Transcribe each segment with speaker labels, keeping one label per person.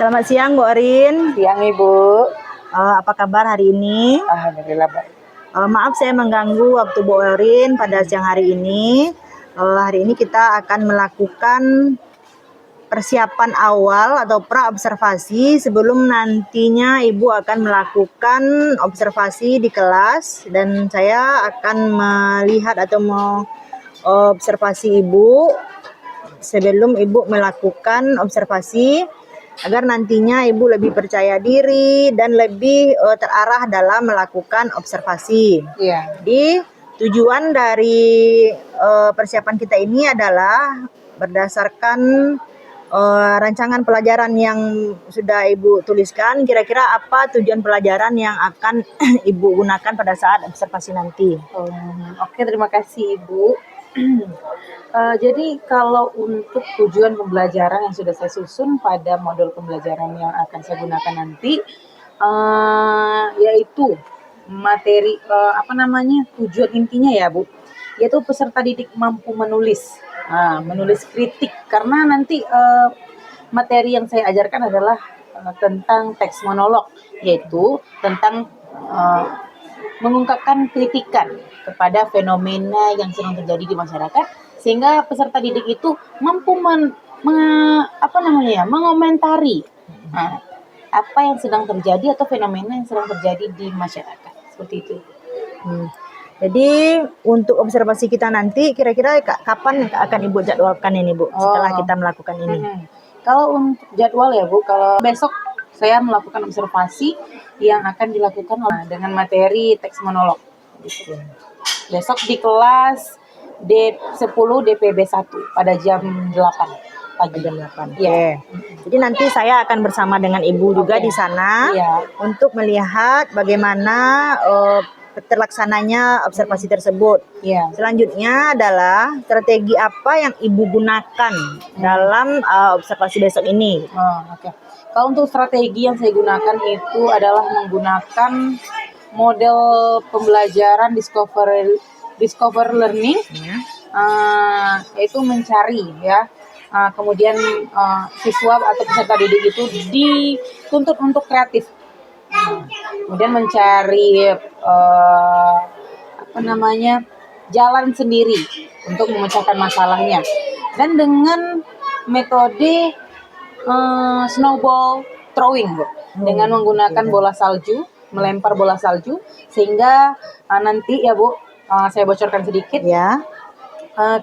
Speaker 1: Selamat siang, Bu Orin.
Speaker 2: Siang, Ibu.
Speaker 1: Apa kabar hari ini?
Speaker 2: Alhamdulillah, Pak.
Speaker 1: Maaf saya mengganggu waktu Bu Orin pada siang hari ini. Hari ini kita akan melakukan persiapan awal atau pra-observasi sebelum nantinya Ibu akan melakukan observasi di kelas, dan saya akan melihat atau mau observasi Ibu sebelum Ibu melakukan observasi, agar nantinya Ibu lebih percaya diri dan lebih terarah dalam melakukan observasi.
Speaker 2: Iya.
Speaker 1: Jadi tujuan dari persiapan kita ini adalah berdasarkan rancangan pelajaran yang sudah Ibu tuliskan. Kira-kira apa tujuan pelajaran yang akan Ibu gunakan pada saat observasi nanti?
Speaker 2: Oke, terima kasih, Ibu. Jadi kalau untuk tujuan pembelajaran yang sudah saya susun pada modul pembelajaran yang akan saya gunakan nanti, yaitu materi tujuan intinya ya, Bu, yaitu peserta didik mampu menulis, menulis kritik, karena nanti materi yang saya ajarkan adalah tentang teks monolog, yaitu tentang mengungkapkan kritikan kepada fenomena yang sedang terjadi di masyarakat, sehingga peserta didik itu mampu mengomentari apa yang sedang terjadi atau fenomena yang sedang terjadi di masyarakat, seperti itu.
Speaker 1: Jadi untuk observasi kita nanti kira-kira kapan akan Ibu jadwalkan ini, Bu, setelah kita melakukan ini?
Speaker 2: Kalau untuk jadwal ya, Bu, kalau besok saya melakukan observasi yang akan dilakukan dengan materi teks monolog. Besok di kelas D10 DPB 1 pada jam 8 pagi.
Speaker 1: Jam 8.
Speaker 2: Ya.
Speaker 1: Jadi nanti saya akan bersama dengan Ibu juga di sana untuk melihat bagaimana terlaksananya observasi tersebut. Selanjutnya adalah strategi apa yang Ibu gunakan dalam observasi besok ini.
Speaker 2: Kalau untuk strategi yang saya gunakan itu adalah menggunakan model pembelajaran discover learning, yaitu mencari kemudian siswa atau peserta didik itu dituntut untuk kreatif, kemudian mencari jalan sendiri untuk memecahkan masalahnya, dan dengan metode snowball throwing, Bu, dengan menggunakan bola salju, melempar bola salju, sehingga nanti ya, Bu, saya bocorkan sedikit ya.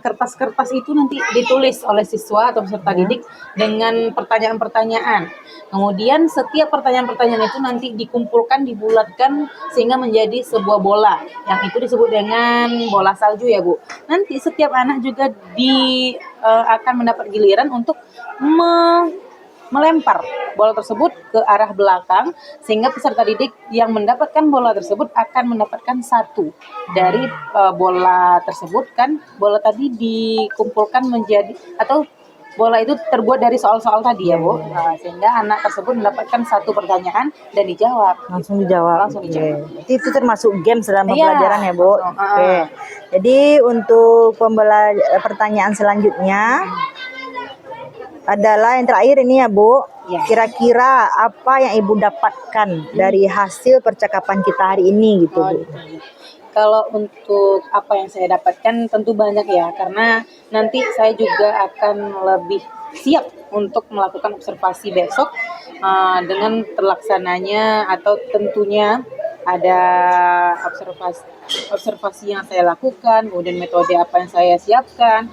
Speaker 2: Kertas-kertas itu nanti ditulis oleh siswa atau peserta didik dengan pertanyaan-pertanyaan. Kemudian setiap pertanyaan-pertanyaan itu nanti dikumpulkan, dibulatkan sehingga menjadi sebuah bola, yang itu disebut dengan bola salju ya, Bu. Nanti setiap anak juga akan mendapat giliran untuk melempar bola tersebut ke arah belakang, sehingga peserta didik yang mendapatkan bola tersebut akan mendapatkan satu dari bola tersebut. Kan bola tadi dikumpulkan menjadi, atau bola itu terbuat dari soal-soal tadi ya, Bu. Sehingga anak tersebut mendapatkan satu pertanyaan dan dijawab.
Speaker 1: Langsung dijawab. Itu termasuk game dalam pembelajaran ya, Bu. Jadi untuk pertanyaan selanjutnya adalah yang terakhir ini ya, Bu. Kira-kira apa yang Ibu dapatkan dari hasil percakapan kita hari ini gitu, Bu?
Speaker 2: Kalau untuk apa yang saya dapatkan tentu banyak ya, karena nanti saya juga akan lebih siap untuk melakukan observasi besok dengan terlaksananya, atau tentunya ada observasi yang saya lakukan, kemudian metode apa yang saya siapkan,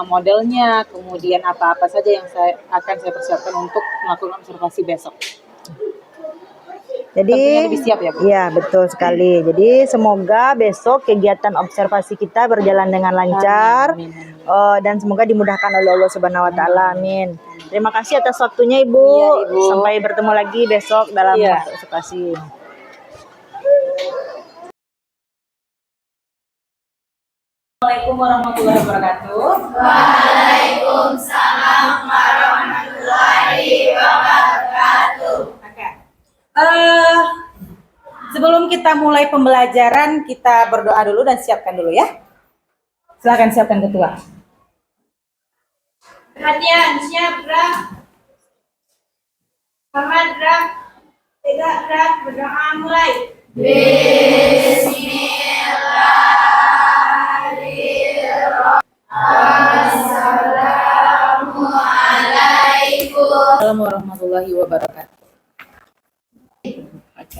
Speaker 2: modelnya, kemudian apa-apa saja yang akan saya persiapkan untuk melakukan observasi besok.
Speaker 1: Jadi
Speaker 2: tentunya lebih siap ya, Bu?
Speaker 1: Iya, betul sekali. Jadi semoga besok kegiatan observasi kita berjalan dengan lancar. Dan semoga dimudahkan oleh Allah Subhanahu wa taala. Amin. Terima kasih atas waktunya, Ibu.
Speaker 2: Iya, Ibu.
Speaker 1: Sampai bertemu lagi besok dalam observasi.
Speaker 2: Assalamualaikum warahmatullahi wabarakatuh.
Speaker 3: Waalaikumsalam warahmatullahi wabarakatuh.
Speaker 2: Sebelum kita mulai pembelajaran, kita berdoa dulu dan siapkan dulu ya. Silakan siapkan ketua.
Speaker 3: Perhatian, siap, gerak. Muhammad gerak, 3 gerak, berdoa mulai.
Speaker 2: Assalamualaikum warahmatullahi wabarakatuh. Oke.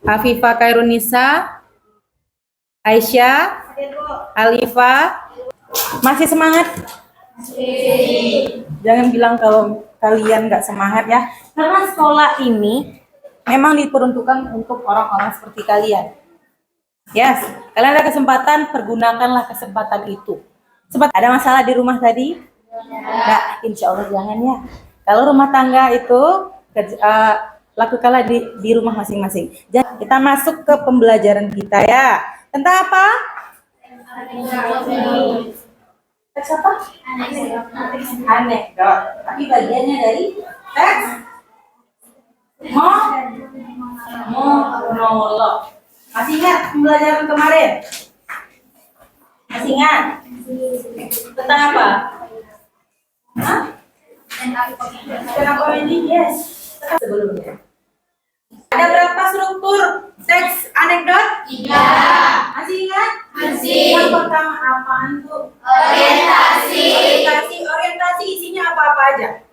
Speaker 2: Afifah Kairunisa, Aisyah, Alifa, masih semangat? Jangan bilang kalau kalian nggak semangat ya, karena sekolah ini memang diperuntukkan untuk orang-orang seperti kalian. Yes, kalian ada kesempatan, pergunakanlah kesempatan itu. Sempat ada masalah di rumah tadi? Enggak, insya Allah jangan ya. Kalau rumah tangga itu lakukanlah di rumah masing-masing. Jadi kita masuk ke pembelajaran kita ya. Tentang apa? Teks apa? Anekdot. Tapi bagiannya dari teks monolog. Masih ingat pembelajaran kemarin? Masih ingat? Tentang apa? Hah? Tentang komedi? Yes. Sebelumnya. Ada berapa struktur teks anekdot? 3. Masih ingat? Masih. Yang pertama apaan tuh? Orientasi isinya apa-apa aja?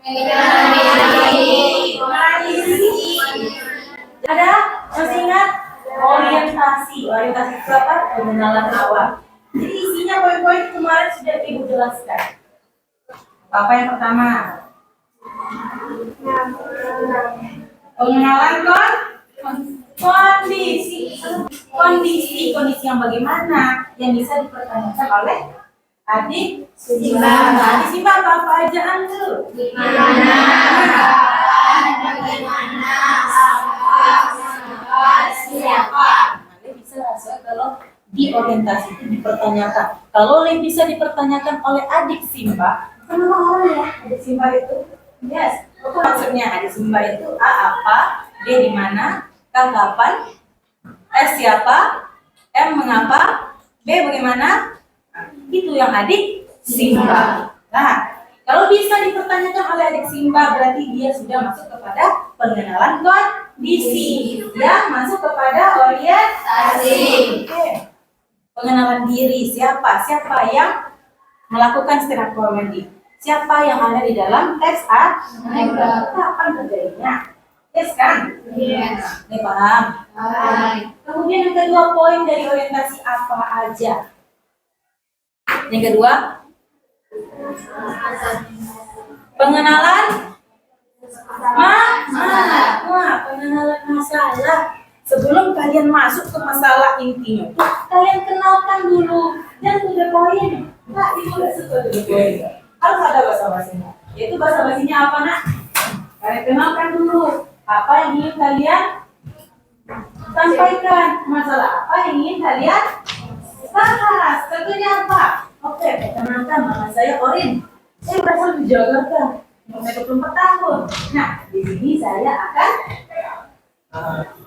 Speaker 2: Ada? Masih ingat? Orientasi itu apa? Pengenalan awal. Jadi isinya poin-poin kemarin sudah Ibu jelaskan. Apa yang pertama? Pengenalan kondisi yang bagaimana yang bisa dipertanyakan oleh adik Simba. Adik Simba apa aja antu? Bagaimana, siapa? Nanti bisa rasa kalau di orientasi itu dipertanyakan. Kalau yang bisa dipertanyakan oleh adik Simba, kenapa orang ya adik Simba itu? Yes, itu maksudnya adik Simba itu A apa, D di mana, K kapan, S siapa, M mengapa, B bagaimana. Nah, itu yang adik Simba. Nah, kalau bisa dipertanyakan oleh adik Simba berarti dia sudah masuk kepada pengenalan kondisi. Ya, masuk kepada orientasi. Oke. Pengenalan diri, siapa yang melakukan stand up comedy, siapa yang ada di dalam teks anekdot, kapan terjadinya, yes kan? Yes. Ini paham? Kemudian yang kedua poin dari orientasi apa aja? Yang kedua, pengenalan pengenalan masalah. Sebelum kalian masuk ke masalah intinya, kalian kenalkan dulu. Dan tujuh poin. Nah, itu sudah tujuh poin. Harus ada bahasa basinya. Yaitu bahasa basinya apa nak? Kalian kenalkan dulu. Apa yang ingin kalian sampaikan? Masalah apa yang ingin kalian bahas? Tentunya apa? Oke, perkenalkan nama saya Orin. Saya berasal di Jakarta. Umur saya 24 tahun. Nah, di sini saya akan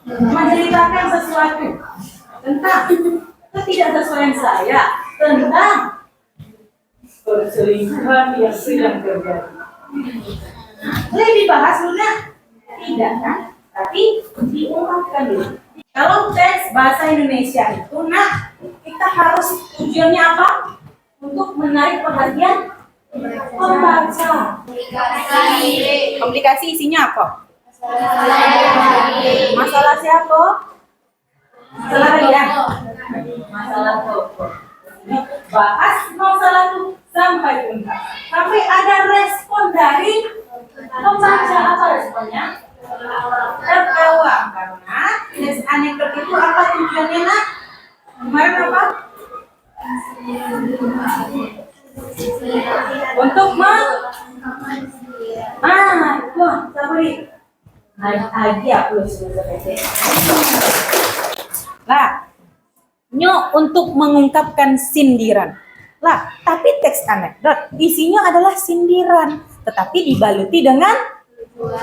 Speaker 2: menceritakan sesuatu tentang ketidaksesuaian saya tentang perselingkuhan yang sedang terjadi. Boleh dibahas Luna? Tidak kan? Tapi diungkapkan dulu. Kalau teks bahasa Indonesia itu, nah kita harus tujuannya apa? Untuk menarik perhatian pembaca. Komplikasi isinya apa? Masalah siapa? Masalah kalian. Masalah tokoh. Bahas masalah itu sampai tuntas. Sampai ada respon dari pembaca. Apa responnya? Tertawa. Karena teks anekdot itu apa tujuannya nak? Kemarin apa? Untuk sabari. Naik lagi aku lah, untuk mengungkapkan sindiran. Lah, tapi teks anekdot isinya adalah sindiran, tetapi dibaluti dengan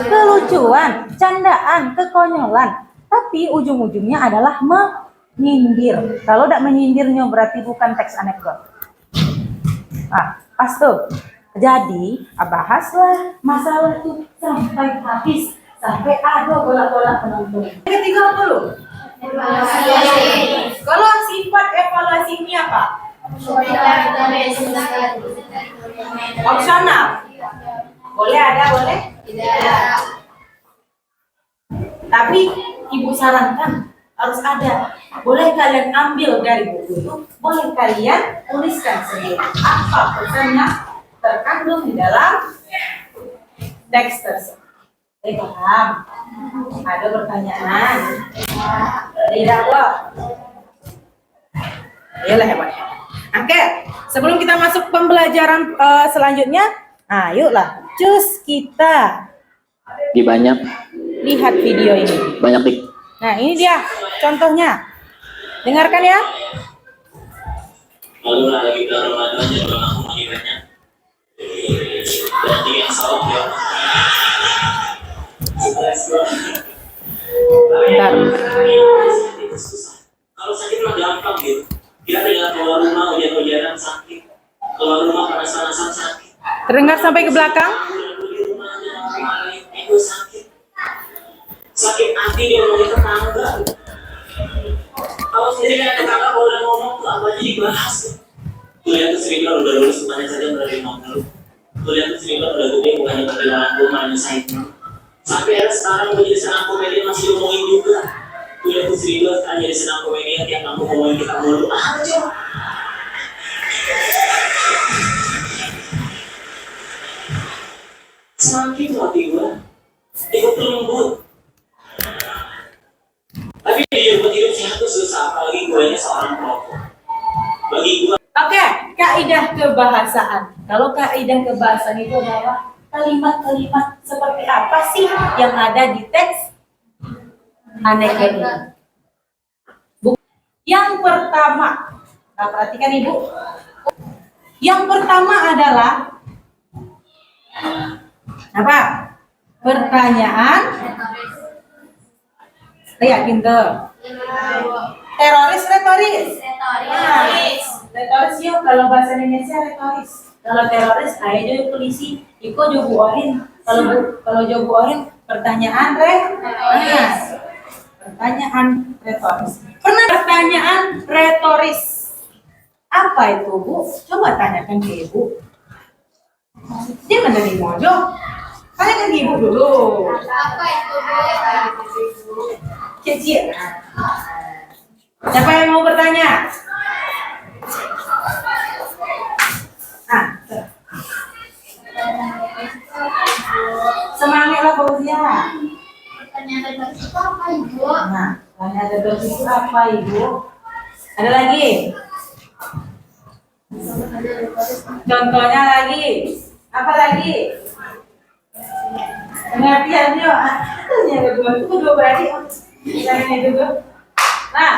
Speaker 2: kelucuan, candaan, kekonyolan. Tapi ujung-ujungnya adalah menyindir. Kalau tidak menyindirnya berarti bukan teks anekdot. Nah, pas tuh. Jadi, bahaslah masalah itu sampai habis, sampai ada bola-bola penonton. Ketiga apa lu? Kalau sifat evaluasi ini apa? Opsional. Boleh ada, boleh?
Speaker 3: Tidak.
Speaker 2: Tapi ibu sarankan harus ada. Boleh kalian ambil dari buku itu, boleh kalian tuliskan sendiri apa pesannya terkandung di dalam teks tersebut. Paham? Ada pertanyaan? Tidak loh. Iyalah hebat. Oke, sebelum kita masuk pembelajaran selanjutnya, yuklah, cus kita
Speaker 4: Di banyak
Speaker 2: lihat video ini.
Speaker 4: banyak dik.
Speaker 2: Nah, ini dia contohnya. Dengarkan ya.
Speaker 5: Lalu ada kita Ramadan yang mengaku mengingatnya. Berarti yang salah ya.
Speaker 2: Bentar.
Speaker 5: Kalau sakit mah gampang gitu. Kita tinggal keluar rumah hujan-hujanan sakit. Keluar rumah panas-panasan sakit.
Speaker 2: Terdengar sampai ke belakang?
Speaker 5: Di rumahnya itu sakit. Sakit hati dia ngomongin tetangga. Kalau sendiri ada tetangga kalau udah ngomong tuh apa aja dibahas. Tuh lihat tuh Sri Bilang udah lulus kemarin saja udah 50. Tuh lihat tuh Sri Bilang udah gede bukannya perjalanan gue malah nyusahin. Sampai era sekarang gue jadi senang komedi masih ngomongin juga. Tuh lihat tuh Sri Bilang kan jadi senang komedi yang kamu ngomongin kita mulu. Apa coba? Sakit hati gue. Ikut lembut. Tapi hidup sehat tuh susah, apalagi gue ini seorang perokok. Bagi gue.
Speaker 2: Oke, kaidah kebahasaan. Kalau kaidah kebahasaan itu adalah kalimat-kalimat seperti apa sih yang ada di teks aneh ini. Yang pertama, nah perhatikan ibu. Yang pertama adalah apa? Pertanyaan. Yakin tuh. Teroris, retoris. Retoris yuk, kalau bahasa Indonesia retoris. Kalau teroris, ayo jadi polisi. Iko jogu orin. Kalau jogu orin, pertanyaan retoris. Pertanyaan retoris. Pernah pertanyaan retoris? Apa itu, Bu? Coba tanyakan ke Ibu. Dia menerima mojok. Tanyakan ke Ibu dulu.
Speaker 3: Apa itu, Bu?
Speaker 2: Kecil. Siapa yang mau bertanya? Semangatlah Fauzia.
Speaker 3: Pertanyaan retoris itu apa, Ibu?
Speaker 2: Nah, pertanyaan retoris itu apa, Ibu? Ada lagi? Contohnya lagi. Apa lagi? Pengertiannya, yang kedua berarti misalnya juga. Nah,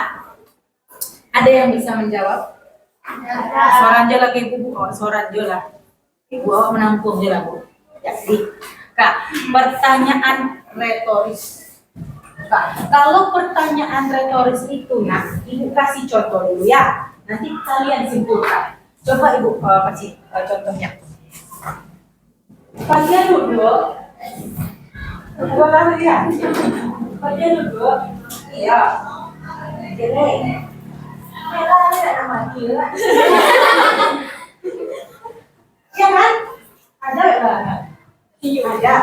Speaker 2: ada yang bisa menjawab? Soranjo lagi Ibu, Soranjo lah. Ibu awak menampung je lah, Bu. Jadi, Kak, pertanyaan retoris. Kak, kalau pertanyaan retoris itu, nah, Ibu kasih contoh dulu ya. Nanti kalian simpulkan. Coba Ibu kasih contohnya. Kalian duduk. Coba kasih ya. Kalian duduk. Iya. Jadi, ada mati lah. Ya kan? Ada nggak? Iya ada.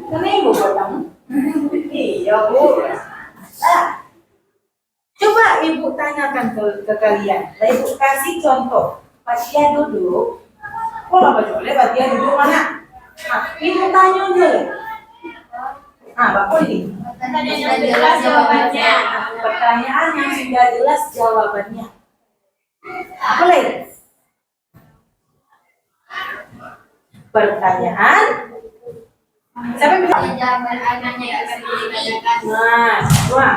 Speaker 2: Karena Ibu potong. Iya Bu. Nah, coba Ibu tanyakan ke kalian. Lah Ibu kasih contoh. Pas dia duduk, kok apa boleh? Pas dia duduk mana? Nah, Ibu tanya dulu. Bapak ini.
Speaker 3: Pertanyaan yang jelas jawabannya.
Speaker 2: Pertanyaan yang sudah jelas jawabannya. Apa lagi? Pertanyaan. Siapa yang bisa?
Speaker 3: Jawaban anaknya yang bisa ditanyakan.
Speaker 2: Nah, semua.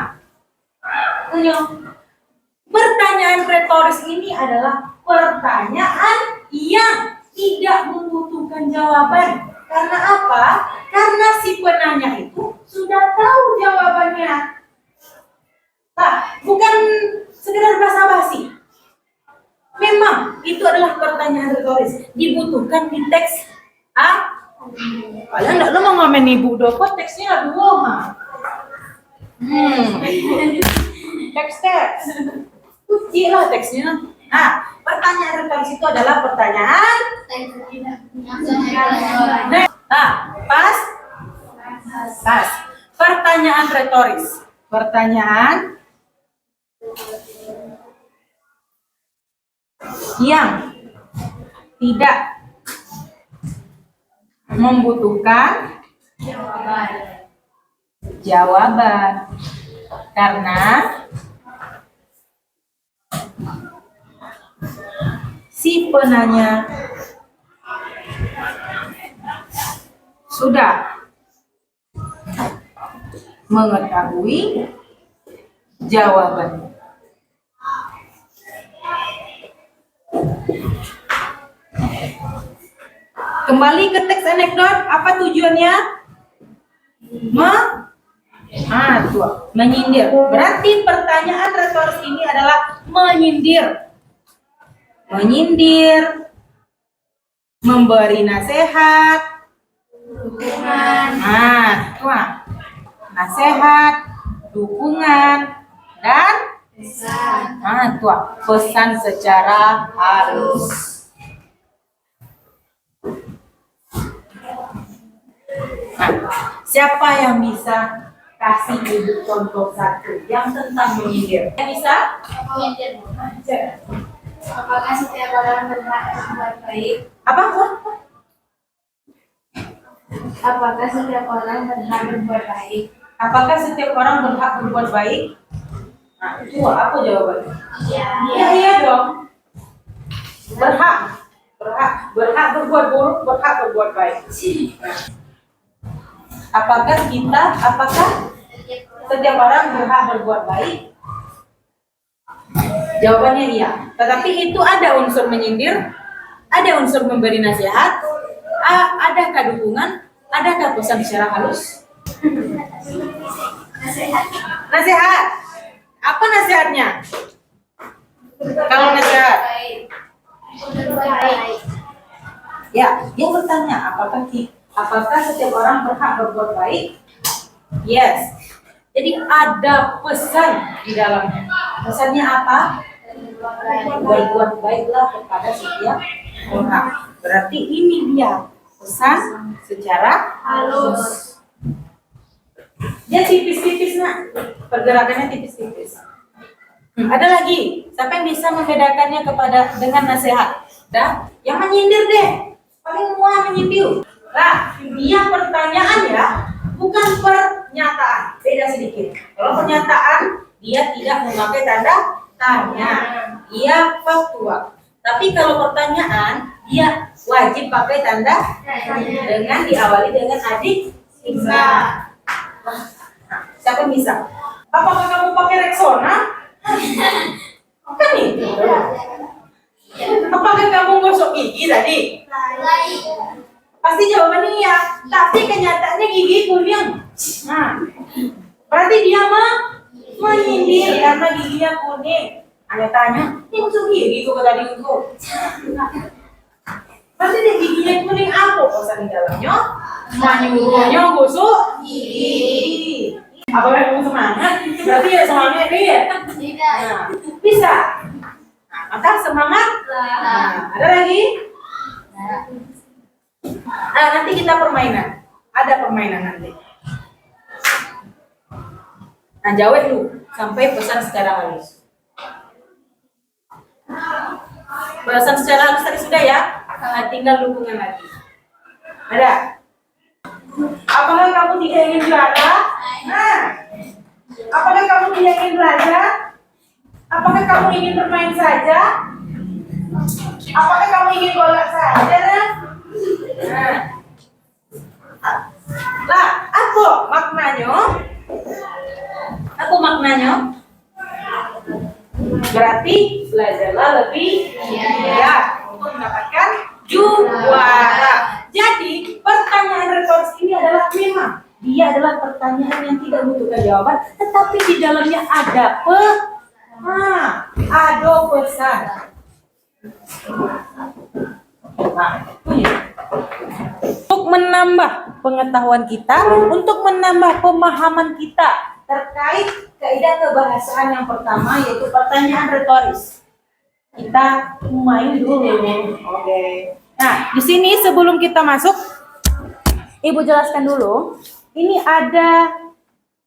Speaker 2: Pertanyaan retoris ini adalah pertanyaan yang tidak membutuhkan jawaban. Karena apa? Karena si penanya itu sudah tahu jawabannya. Nah, bukan sekedar basa-basi. Memang itu adalah pertanyaan retoris dibutuhkan di teks A. Kalian enggak lo mau ngamen ibu kok teksnya dua mah. Teks. Uji lah teksnya. Nah, pertanyaan retoris itu adalah pertanyaan. Nah, pas. Pertanyaan retoris. Pertanyaan yang tidak membutuhkan jawaban karena si penanya sudah mengetahui jawabannya. Kembali ke teks anekdot, apa tujuannya? Menyindir. Berarti pertanyaan retoris ini adalah menyindir. Menyindir, memberi nasihat, dukungan. Nasihat, dukungan, dan pesan secara halus. Siapa yang bisa kasih ibu contoh satu yang tentang menyindir? Yang bisa?
Speaker 4: Menyindir. Apakah setiap orang berhak berbuat baik?
Speaker 2: Apa?
Speaker 4: Apakah setiap orang berhak berbuat baik?
Speaker 2: Apakah setiap orang berhak berbuat baik? Nah, itu apa jawabannya?
Speaker 4: Iya.
Speaker 2: Iya dong. Berhak berbuat buruk, berhak berbuat baik. Apakah setiap orang berhak berbuat baik? Jawabannya iya. Tetapi itu ada unsur menyindir, ada unsur memberi nasihat, adakah dukungan, adakah pesan secara halus? Nasihat. Apa nasihatnya? Kalau nasihat,
Speaker 4: Berbuat baik.
Speaker 2: ya, dia bertanya apakah setiap orang berhak berbuat baik? Yes. Jadi ada pesan di dalamnya. Pesannya apa? Berbuat baiklah kepada setiap orang. Berarti ini dia pesan secara halus. Dia tipis-tipis nak, pergerakannya tipis-tipis. Ada lagi, siapa yang bisa membedakannya dengan nasihat? Dan yang menyindir deh, paling muah menyindir. Nah, dia pertanyaan ya, bukan pernyataan, beda sedikit. Kalau pernyataan, dia tidak memakai tanda tanya, dia faktual. Tapi kalau pertanyaan, dia wajib pakai tanda dengan diawali dengan adik bisa. Nah, siapa yang bisa? Apakah kamu pakai Rexona? Kan itu. Apakah kamu gosok gigi tadi? Pasti jawabannya iya. Tapi kenyataannya gigi kuning. Nah, berarti dia menyindir karena giginya kuning. Ada tanya, ini gosok gigi kok tadi untuk? Berarti dia giginya kuning apa pesan di dalamnya? Menyuruhnya gosok gigi. Apakah kamu semangat? Berarti ya semangat dia.
Speaker 4: Tidak.
Speaker 2: Nah, bisa. Nah, maka semangat. Nah, ada lagi? Nah, nanti kita permainan. Ada permainan nanti. Nah, jawab dulu sampai pesan secara halus. Pesan secara halus tadi sudah ya? Nah, tinggal dukungan lagi. Ada? Apakah kamu tidak ingin juara? Nah, apakah kamu tidak ingin belajar? Apakah kamu ingin bermain saja? Apakah kamu ingin golak saja? Nah, lah, apa maknanya? Apa maknanya? Berarti belajarlah lebih giat untuk mendapatkan juara. Jadi pertanyaan retoris ini adalah memang dia adalah pertanyaan yang tidak membutuhkan jawaban, tetapi di dalamnya ada pesan. Nah, untuk menambah pengetahuan kita, untuk menambah pemahaman kita terkait kaidah kebahasaan yang pertama yaitu pertanyaan retoris. Kita main dulu. Oke. Nah, di sini sebelum kita masuk, Ibu jelaskan dulu. Ini ada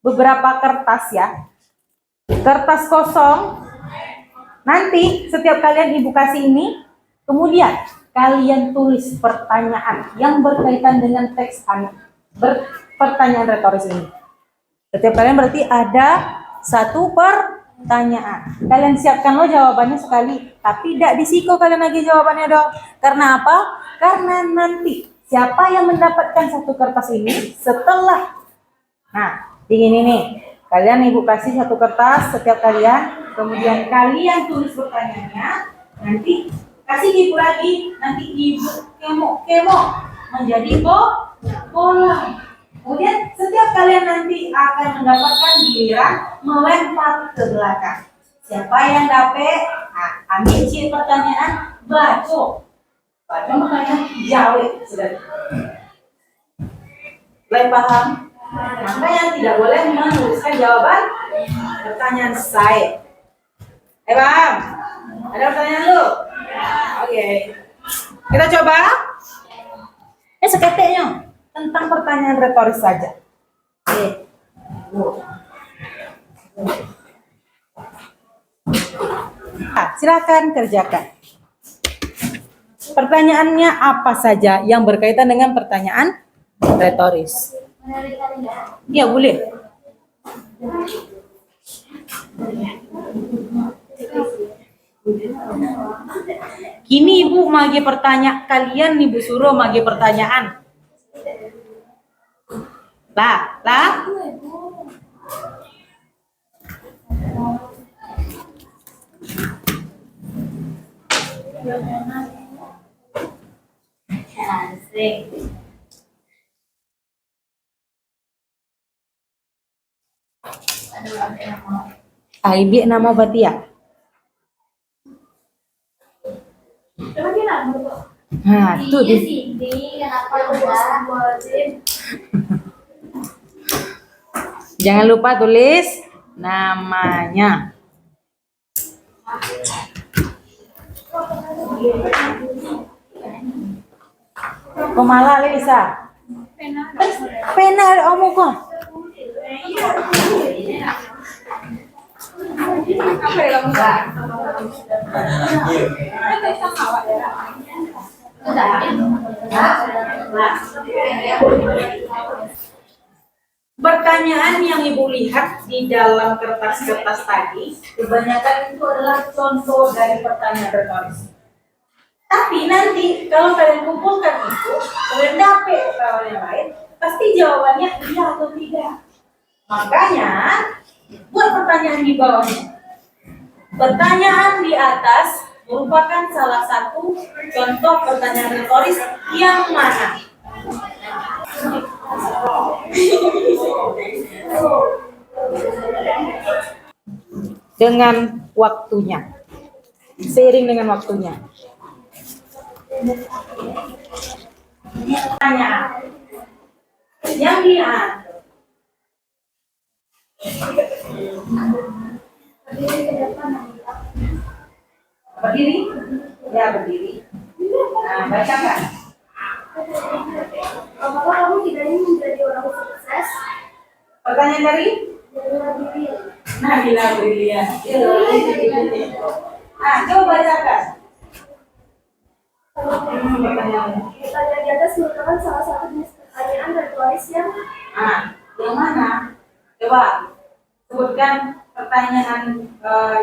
Speaker 2: beberapa kertas ya. Kertas kosong. Nanti setiap kalian Ibu kasih ini, kemudian kalian tulis pertanyaan yang berkaitan dengan teks pertanyaan retoris ini. Setiap kalian berarti ada satu pertanyaan. Kalian siapkan lo jawabannya sekali, tapi tidak disiko kalian lagi jawabannya dong. Karena apa? Karena nanti siapa yang mendapatkan satu kertas ini setelah, nah, begini nih. Kalian Ibu kasih satu kertas setiap kalian, kemudian kalian tulis pertanyaannya, nanti kasih Ibu lagi, nanti Ibu kemo menjadi bola. Kemudian setiap kalian nanti akan mendapatkan giliran melempar ke belakang. Siapa yang dapat, ambil C pertanyaan, baca makanya jawab sudah. Mulai paham? Maka yang tidak boleh menuliskan jawaban pertanyaan saya. Paham? Ada pertanyaan lu? Oke. Kita coba. Seketiknya tentang pertanyaan retoris saja. Oke. Silakan kerjakan. Pertanyaannya apa saja yang berkaitan dengan pertanyaan retoris? Ya, boleh. Kini Ibu magi pertanyaan kalian, Ibu suruh magi pertanyaan. Lah. Ibi nama Batia. Nah, itu jangan lupa tulis namanya. Komala bisa. Pena omu kok. Pertanyaan yang Ibu lihat di dalam kertas-kertas tadi kebanyakan itu adalah contoh dari pertanyaan retoris. Tapi nanti kalau kalian kumpulkan itu, kalian dapat kawan yang lain, pasti jawabannya iya atau tidak. Makanya buat pertanyaan di bawahnya. Pertanyaan di atas merupakan salah satu contoh pertanyaan retoris yang mana? Dengan waktunya, seiring dengan waktunya. Pertanyaan yang dia berdiri, ya berdiri. Nah, bacakan.
Speaker 4: Apakah kamu tidak ingin menjadi orang sukses?
Speaker 2: Pertanyaan dari Nabila Brilian. Nah, coba bacakan.
Speaker 4: Pertanyaan di atas merupakan salah satu jenis pertanyaan retoris yang
Speaker 2: mana? Coba sebutkan pertanyaan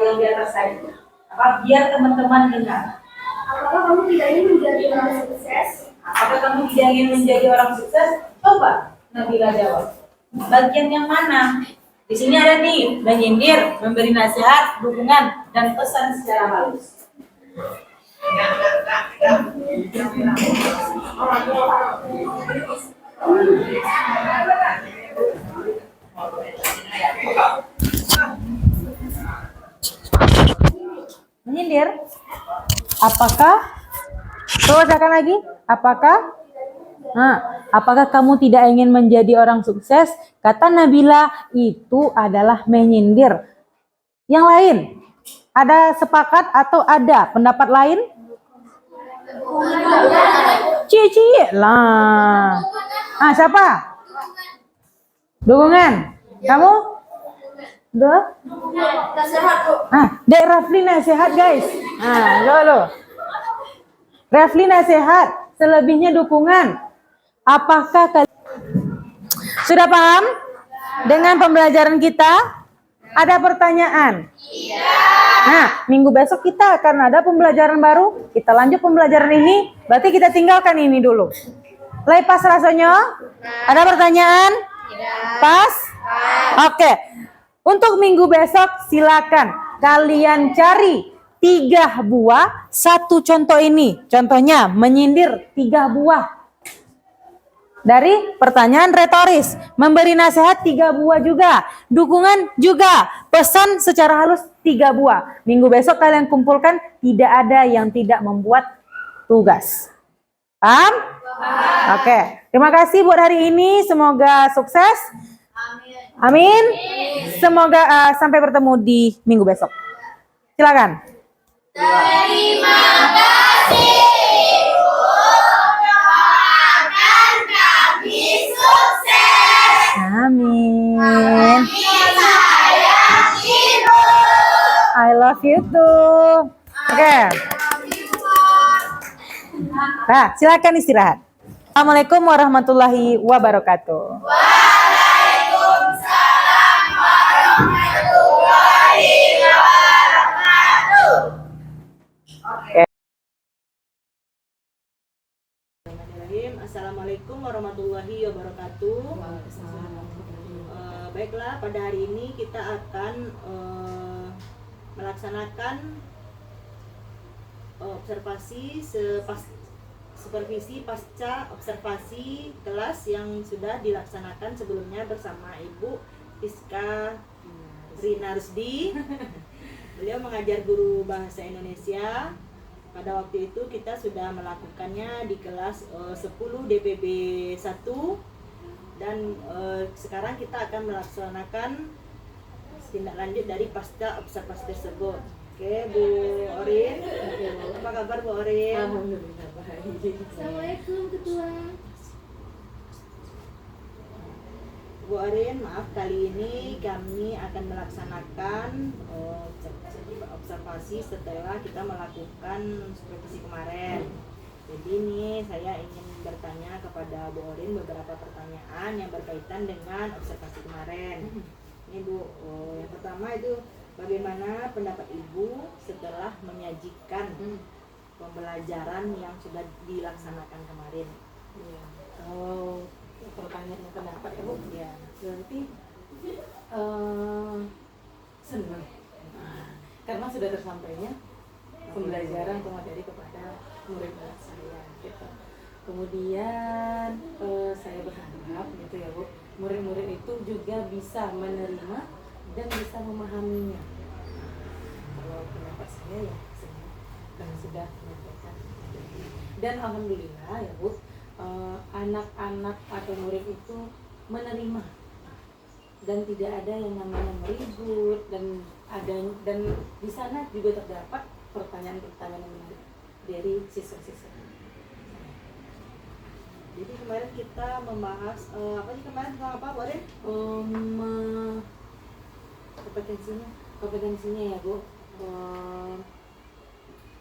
Speaker 2: yang di atas tadi. Apa biar teman-teman dengar.
Speaker 4: apakah kamu tidak ingin menjadi orang sukses?
Speaker 2: Apakah kamu tidak ingin menjadi orang sukses? Coba Nabila jawab. Bagian yang mana? Di sini ada nih, menyindir, memberi nasihat, dukungan, dan pesan secara halus. Menyindir, apakah Coba bacakan lagi. Apakah kamu tidak ingin menjadi orang sukses? Kata Nabila, itu adalah menyindir. Yang lain, ada sepakat atau ada pendapat lain? Cie lah. Siapa? Dukungan. Kamu? Dek Rafli nasihat guys. Lo. Rafli nasihat, selebihnya dukungan. Apakah kalian sudah paham dengan pembelajaran kita? Ada pertanyaan? Iya. Minggu besok kita akan ada pembelajaran baru. Kita lanjut pembelajaran ini. Berarti kita tinggalkan ini dulu. Lepas rasanya? Ada pertanyaan? Tidak. Pas? Oke. Untuk minggu besok silakan kalian cari 3 buah. Satu contoh ini. Contohnya menyindir 3 buah. Dari pertanyaan retoris, memberi nasihat 3 buah juga, dukungan juga, pesan secara halus 3 buah. Minggu besok kalian kumpulkan, tidak ada yang tidak membuat tugas. Paham? Oke. Terima kasih buat hari ini, semoga sukses. Amin. Semoga sampai bertemu di minggu besok. Silakan.
Speaker 4: Terima kasih.
Speaker 2: Amin. I love you too. Oke. Nah, silakan istirahat. Assalamualaikum warahmatullahi wabarakatuh.
Speaker 4: Waalaikumsalam warahmatullahi wabarakatuh.
Speaker 1: Assalamualaikum warahmatullahi wabarakatuh. Baiklah, pada hari ini kita akan melaksanakan observasi supervisi pasca observasi kelas yang sudah dilaksanakan sebelumnya bersama Ibu Rizka Rina Rusdi. Beliau mengajar guru bahasa Indonesia. Pada waktu itu kita sudah melakukannya di kelas 10 DPB 1 dan sekarang kita akan melaksanakan tindak lanjut dari pasca observasi tersebut. Oke, Bu Orin. Apa kabar Bu Orin?
Speaker 2: Alhamdulillah baik.
Speaker 4: Assalamualaikum Ketua.
Speaker 1: Bu Orin, maaf kali ini kami akan melaksanakan observasi setelah kita melakukan supervisi kemarin. Jadi ini saya ingin bertanya kepada Bu Orin beberapa pertanyaan yang berkaitan dengan observasi kemarin. Ini Bu, yang pertama itu bagaimana pendapat Ibu setelah menyajikan pembelajaran yang sudah dilaksanakan kemarin?
Speaker 2: Ya. Kalau pertanyaan pendapat ya Bu, ya berarti senang karena sudah tersampainya pembelajaran atau materi kepada murid-murid saya gitu. Kemudian saya berharap gitu ya Bu, murid-murid itu juga bisa menerima dan bisa memahaminya. Kalau pendapat saya ya karena sudah menyampaikan. Dan alhamdulillah ya Bu, anak-anak atau murid itu menerima dan tidak ada yang namanya meribut dan di sana juga terdapat pertanyaan-pertanyaan yang menarik dari siswa-siswa.
Speaker 1: Jadi kemarin kita membahas apa sih kemarin tentang apa Bu Orin?
Speaker 2: Kompetensinya ya Bu,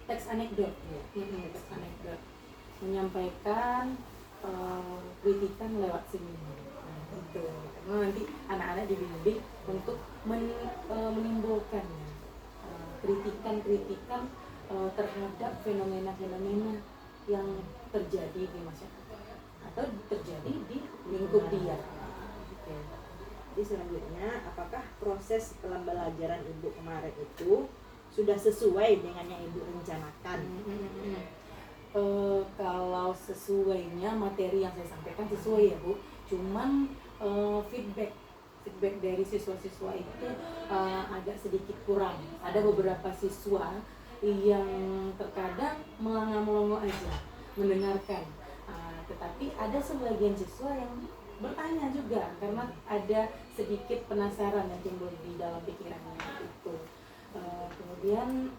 Speaker 2: teks anekdot, teks anekdot, menyampaikan kritikan lewat sini. Gitu. Karena nanti anak-anak dibimbing untuk menimbulkan kritikan terhadap fenomena-fenomena yang terjadi di masyarakat atau terjadi di lingkup dia.
Speaker 1: Oke. Jadi selanjutnya, apakah proses pembelajaran Ibu kemarin itu sudah sesuai dengan yang Ibu rencanakan?
Speaker 2: Kalau sesuainya materi yang saya sampaikan sesuai ya Bu, cuman feedback dari siswa-siswa itu agak sedikit kurang. Ada beberapa siswa yang terkadang melongo aja mendengarkan. Tetapi ada sebagian siswa yang bertanya juga karena ada sedikit penasaran yang timbul di dalam pikirannya itu. Kemudian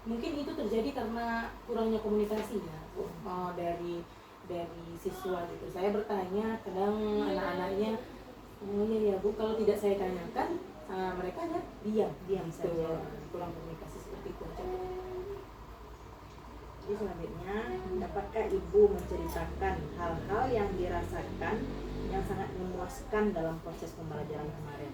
Speaker 2: mungkin itu terjadi karena kurangnya komunikasi ya dari siswa gitu. Saya bertanya, kadang anak-anaknya, oh iya ya Bu, kalau tidak saya tanyakan, mereka ya diam saja, kurang komunikasi seperti itu.
Speaker 6: Jadi selanjutnya, dapatkah Ibu menceritakan hal-hal yang dirasakan yang sangat memuaskan dalam proses pembelajaran kemarin?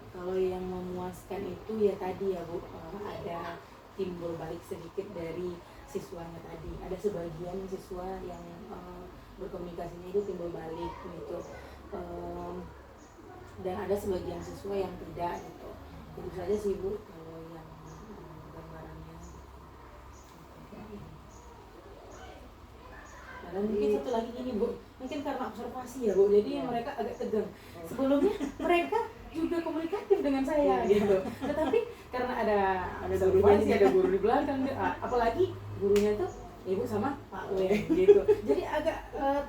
Speaker 2: Kalau yang memuaskan itu ya tadi ya Bu, ada timbul balik sedikit dari siswanya tadi. Ada sebagian siswa yang berkomunikasinya itu timbul balik gitu, dan ada sebagian siswa yang tidak gitu. Itu saja sih Bu kalau yang gambarannya. Dan mungkin satu lagi gini Bu, mungkin karena observasi ya Bu, jadi mereka agak tegang. Sebelumnya mereka juga komunikatif dengan saya gitu, tetapi karena ada gurunya, ada guru di belakang, apalagi gurunya tuh Ibu sama Pak Wen gitu, jadi agak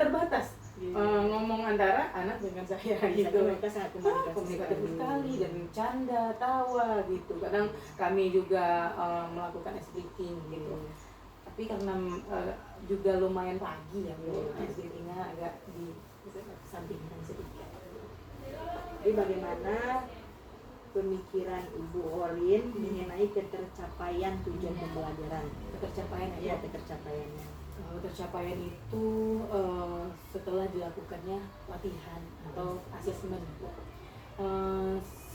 Speaker 2: terbatas ngomong antara anak dengan saya gitu.
Speaker 6: Mereka sangat
Speaker 2: komunikatif sekali dan canda, tawa gitu. Kadang kami juga melakukan ice breaking gitu. Tapi karena juga lumayan pagi ya Bu, ice breaking-nya agak di sampingkan sedikit.
Speaker 6: Jadi bagaimana pemikiran Ibu Orin mengenai ketercapaian tujuan pembelajaran? Ketercapaiannya.
Speaker 2: Kalau tercapaian itu setelah dilakukannya latihan atau asesmen.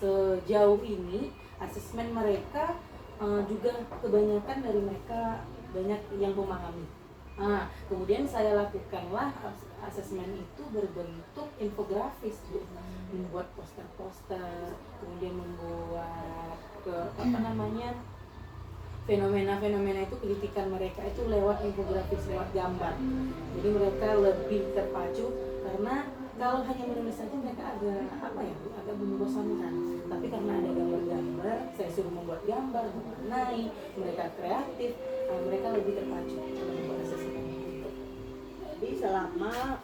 Speaker 2: Sejauh ini asesmen mereka juga kebanyakan dari mereka banyak yang memahami. Kemudian saya lakukanlah asesmen itu berbentuk infografis, membuat poster-poster, kemudian membuat fenomena-fenomena itu, kritikan mereka itu lewat infografis, lewat gambar. Jadi mereka lebih terpacu, karena kalau hanya menulis saja mereka agak membosankan. Tapi karena ada gambar-gambar, saya suruh membuat gambar, mewarnai, mereka kreatif, mereka lebih terpacu dalam membuat asesmen itu.
Speaker 6: Jadi selama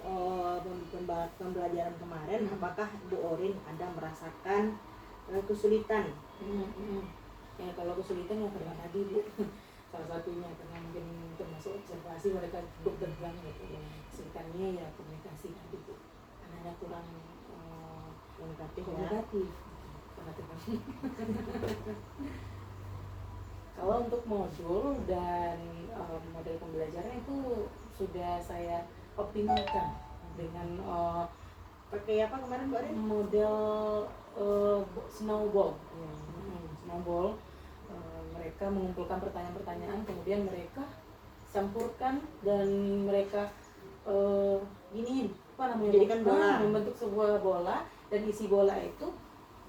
Speaker 6: pembelajaran kemarin, apakah Bu Orin ada merasakan kesulitan?
Speaker 2: Ya kalau kesulitan ya karena tadi Bu, salah satunya karena mungkin termasuk observasi mereka cukup tegang gitu. Kesulitannya ya komunikasi tadi Bu, karena ada kurang komunikatif. Karena tegang. Kalau untuk modul dan model pembelajaran itu sudah saya optimalkan dengan
Speaker 6: pakai apa kemarin Bu Orin?
Speaker 2: Model snowball. Snowball. Mereka mengumpulkan pertanyaan-pertanyaan, kemudian mereka campurkan dan mereka
Speaker 6: jadikan bola,
Speaker 2: membentuk sebuah bola, dan isi bola itu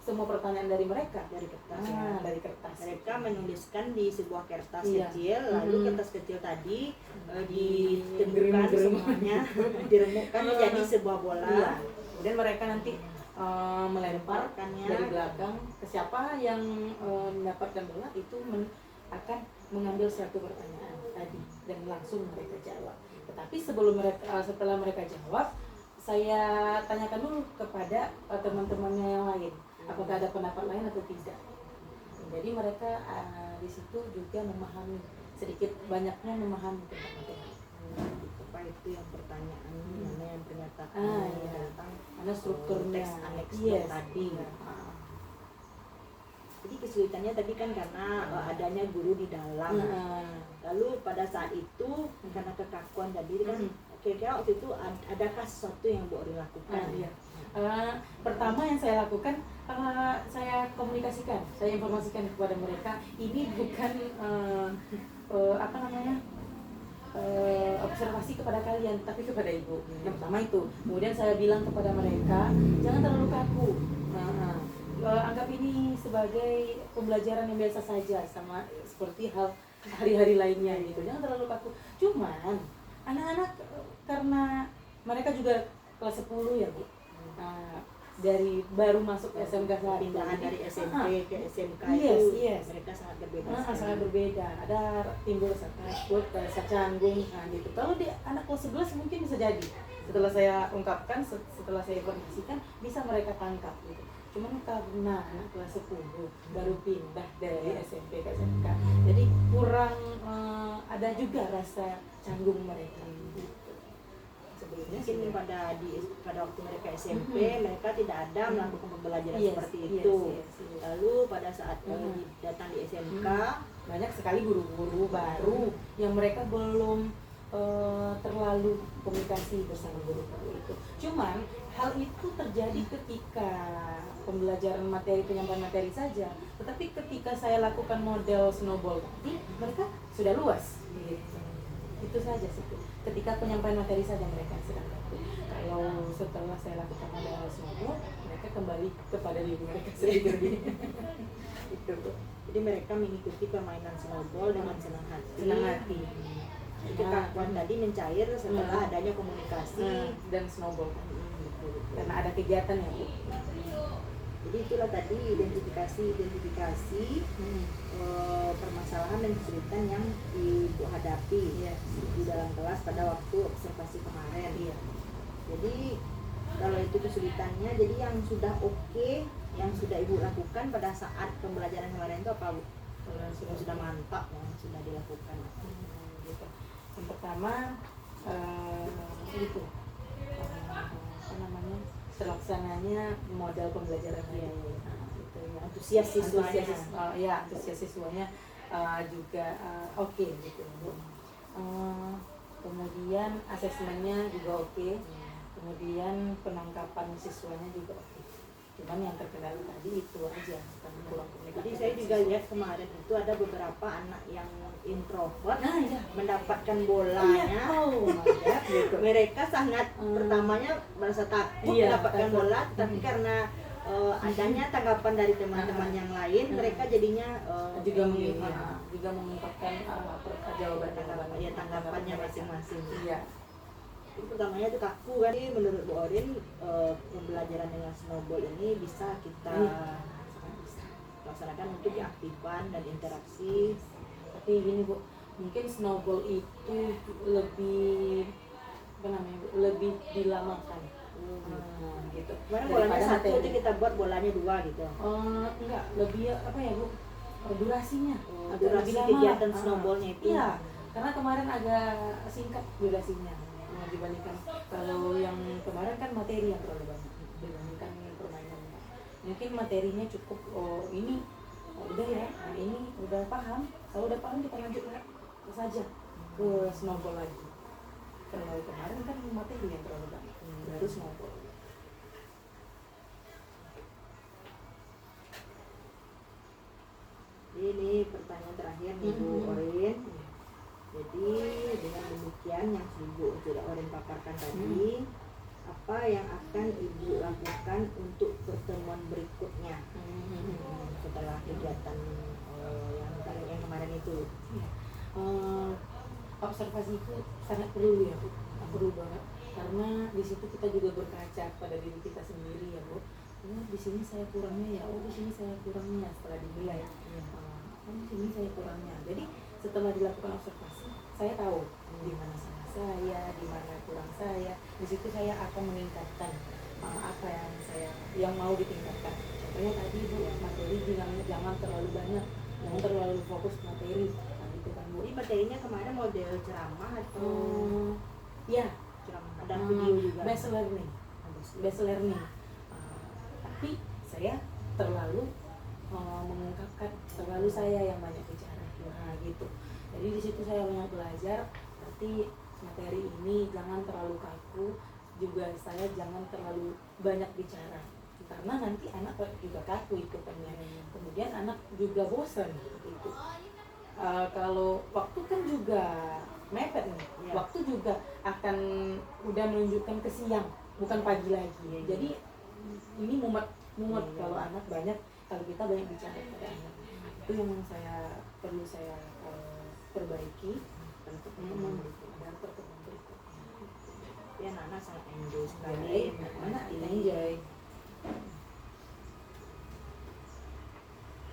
Speaker 2: semua pertanyaan dari mereka
Speaker 6: dari kertas.
Speaker 2: Dari kertas.
Speaker 6: Mereka menuliskan di sebuah kertas
Speaker 2: Iya.
Speaker 6: kecil, lalu kertas kecil tadi ditemukan semuanya, diremukkan menjadi sebuah bola.
Speaker 2: Iya. Kemudian mereka nanti melemparkannya dari
Speaker 6: Lemparkannya.
Speaker 2: belakang ke siapa yang mendapatkan bola itu akan mengambil satu pertanyaan tadi dan langsung mereka jawab. Tetapi setelah mereka jawab, saya tanyakan dulu kepada teman-temannya yang lain, apakah ada pendapat lain atau tidak. Jadi mereka di situ juga memahami, sedikit banyaknya memahami tentang materi.
Speaker 6: Apa itu yang pertanyaan, mana yang pernyataan tentang
Speaker 2: Mana strukturnya,
Speaker 6: teks aneks tadi. Jadi kesulitannya tadi kan karena adanya guru di dalam. Lalu pada saat itu karena kekakuan tadi kan, kira-kira waktu itu adakah sesuatu yang Bu Orin lakukan?
Speaker 2: Pertama yang saya lakukan, saya komunikasikan, saya informasikan kepada mereka, ini bukan observasi kepada kalian, tapi kepada Ibu. Yang pertama itu. Kemudian saya bilang kepada mereka, jangan terlalu kaku. Anggap ini sebagai pembelajaran yang biasa saja, sama seperti hal hari-hari lainnya gitu. Jangan terlalu kaku. Cuman anak-anak karena mereka juga kelas 10 ya Bu. dari baru masuk SMK saat itu.
Speaker 6: Pindahan dari SMP ke SMK
Speaker 2: Yes,
Speaker 6: itu
Speaker 2: yes.
Speaker 6: mereka sangat berbeda.
Speaker 2: Sangat berbeda. Ada timbul rasa takut, rasa canggung, gitu. Kalau di anak kelas 11 mungkin bisa jadi. Setelah saya ungkapkan, setelah saya informasikan, bisa mereka tangkap gitu. Cuman karena anak kelas 10 baru pindah dari SMP ke SMK, jadi kurang ada juga rasa canggung mereka. Gitu. Sebelumnya
Speaker 6: Mungkin pada waktu mereka SMP mereka tidak ada melakukan pembelajaran
Speaker 2: Yes,
Speaker 6: seperti
Speaker 2: yes,
Speaker 6: itu.
Speaker 2: yes, yes.
Speaker 6: Lalu pada saat datang di SMK
Speaker 2: banyak sekali guru-guru baru yang mereka belum terlalu komunikasi bersama guru-guru itu. Cuman hal itu terjadi ketika pembelajaran materi, penyampaian materi saja. Tetapi ketika saya lakukan model snowball tadi, mereka sudah luas. Gitu. Itu saja sih. Ketika penyampaian materi saja mereka sedang takut. Kalau setelah saya lakukan model snowball, mereka kembali kepada diri mereka sendiri. Itu.
Speaker 6: jadi mereka mengikuti permainan snowball dengan senang hati.
Speaker 2: Senang hati.
Speaker 6: Jadi kekakuan tadi mencair setelah adanya komunikasi.
Speaker 2: Dan snowball. Karena ada kegiatan ya, Bu.
Speaker 6: Jadi itulah tadi identifikasi permasalahan dan kesulitan yang Ibu hadapi di dalam kelas pada waktu observasi kemarin. Jadi kalau itu kesulitannya, jadi yang sudah oke, yang sudah Ibu lakukan pada saat pembelajaran kemarin itu apa, Bu? Yang sudah mantap yang sudah dilakukan.
Speaker 2: Gitu. Yang pertama itu apa namanya, terlaksananya model pembelajaran itu ya, antusias siswanya juga oke gitu. Kemudian asesmennya juga oke. Kemudian penangkapan siswanya juga oke. Cuman yang terkendali tadi itu aja, karena kurang komunikasi.
Speaker 6: Jadi saya juga lihat kemarin itu ada beberapa anak yang introvert mendapatkan bolanya. Gitu. Mereka sangat pertamanya merasa takut mendapatkan bola, tapi karena adanya tanggapan dari teman-teman yang lain, mereka jadinya
Speaker 2: juga mengungkapkan
Speaker 6: tanggapannya masing-masing.
Speaker 2: Iya.
Speaker 6: Itu pertamanya itu kaku kan. Jadi menurut Bu Orin pembelajaran dengan snowball ini bisa kita laksanakan untuk diaktifkan dan interaksi.
Speaker 2: Tapi gini Bu, mungkin snowball itu lebih apa namanya Bu, lebih dilamakan. Gitu.
Speaker 6: Kemarin bolanya satu aja kita buat bolanya dua gitu.
Speaker 2: Enggak, lebih apa ya Bu? Durasinya.
Speaker 6: Durasi kegiatan snowballnya itu.
Speaker 2: Iya, karena kemarin agak singkat durasinya. Dibandingkan kalau yang kemarin kan materi yang terlalu banyak dibandingkan permainannya. Mungkin materinya cukup, ini udah ya, ini udah paham. Kalau udah paham kita lanjut saja ke snowball lagi. Kalau kemarin kan materi yang terlalu banyak, baru snowball.
Speaker 6: Ini pertanyaan terakhir nih Bu Orin. Jadi dengan demikian yang Ibu sudah Orin paparkan tadi, apa yang akan Ibu lakukan untuk pertemuan berikutnya setelah kegiatan yang kemarin itu?
Speaker 2: Observasi itu sangat perlu ya Bu, perlu banget, karena di situ kita juga berkaca pada diri kita sendiri ya Bu. Di sini saya kurangnya ya, di sini saya kurangnya setelah dinilai. Di sini saya kurangnya. Jadi setelah dilakukan observasi, saya tahu di mana salah saya, di mana kurang saya. Di situ saya akan meningkatkan apa yang mau ditingkatkan. Contohnya tadi Bu, materi jangan terlalu banyak, jangan terlalu fokus materi. Itu kan Bu.
Speaker 6: Jadi materinya kemarin model ceramah atau
Speaker 2: ya,
Speaker 6: ceramah, ada video juga.
Speaker 2: Best learning. Tapi saya terlalu mengungkapkan, terlalu saya yang banyak bicara. Gitu. Jadi di situ saya banyak belajar. Tapi materi ini jangan terlalu kaku, juga saya jangan terlalu banyak bicara. Karena nanti anak juga kaku ikutannya. Kemudian anak juga bosan gitu. Kalau waktu kan juga mepet nih. Waktu juga akan udah menunjukkan ke siang, bukan pagi lagi. Jadi ini mumet kalau anak banyak, kalau kita banyak bicara pada anak. Itu yang perlu saya perbaiki untuk pertemuan berikutnya.
Speaker 6: Ya, anak sangat enjoy sekali.
Speaker 2: Anak enjoy.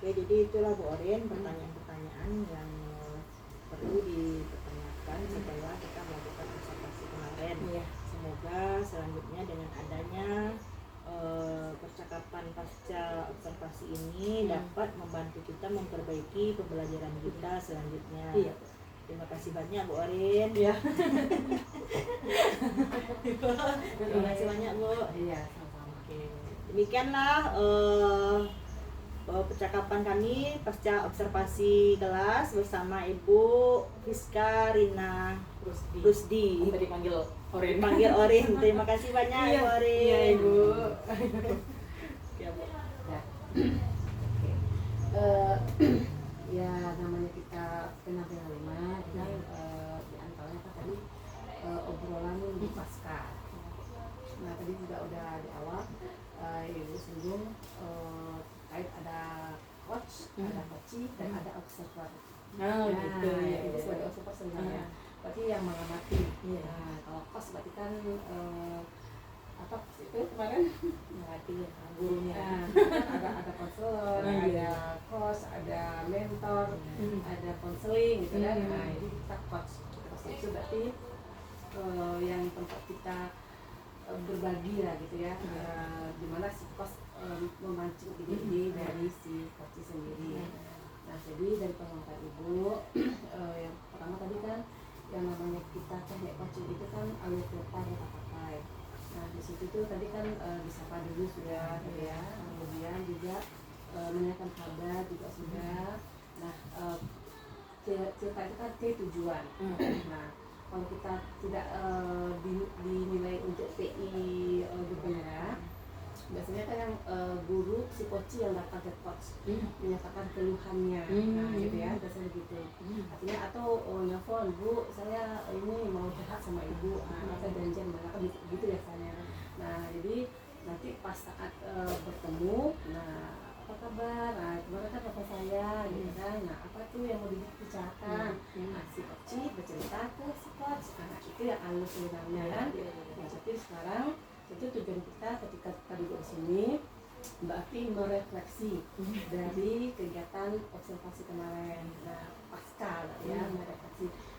Speaker 6: Oke, jadi itulah Bu Orin pertanyaan-pertanyaan yang perlu dipertanyakan setelah kita melakukan observasi kemarin. Semoga selanjutnya dengan adanya percakapan pasca observasi ini dapat membantu kita memperbaiki pembelajaran kita selanjutnya. Terima kasih banyak Bu Orin. Terima kasih banyak Bu. Oke. Demikianlah percakapan kami pasca observasi kelas bersama Ibu Fiska Rina Rusdi.
Speaker 2: Tadi panggil Orin.
Speaker 6: Panggil Orin. Terima kasih banyak Ibu Orin.
Speaker 2: Iya, Ibu.
Speaker 6: Ya, Bu.
Speaker 7: Ya namanya kita kenal lima kan di antaranya kan tadi obrolan di pasca. Nah tadi juga udah di awal Ibu singgung terkait ada coach, ada coachee dan ada observer.
Speaker 2: Gitu ya.
Speaker 7: Itu sebagai observer sebenarnya. Berarti yang mengamati. Nah kalau coach berarti kan apa itu kemarin mengamati gurunya. Ada konselor, ada coach, ada mentor, ada konseling gitu kan. Nah ini kita coach. Coach itu berarti yang tempat kita berbagi lah gitu ya, dimana si coach memancing ide-ide dari si coach sendiri. Nah jadi dari pengamatan Ibu yang pertama tadi kan yang namanya kita teknik coaching itu kan alur depan kita pakai. Nah di situ tuh tadi kan disapa dulu sudah ya, kemudian juga menanyakan kabar juga sudah. Nah cerita itu kan tujuan. Nah kalau kita tidak dinilai untuk PI gubernur, biasanya kan yang guru si coach yang datang ke coach menyatakan keluhannya, nah gitu ya biasanya gitu. Artinya atau nelfon, Bu saya ini mau curhat sama Ibu, saya janjian mana kan gitu biasanya. Nah jadi nanti pas saat bertemu, nah apa kabar, nah kemarin kan bapak saya gitu kan, nah apa tuh yang mau dibicarakan, nah si coach bercerita ke si coach, nah itu yang halus sebenarnya kan. Nah tapi sekarang itu tujuan kita ketika kita duduk di sini berarti merefleksi dari kegiatan observasi kemarin. Nah pasca ya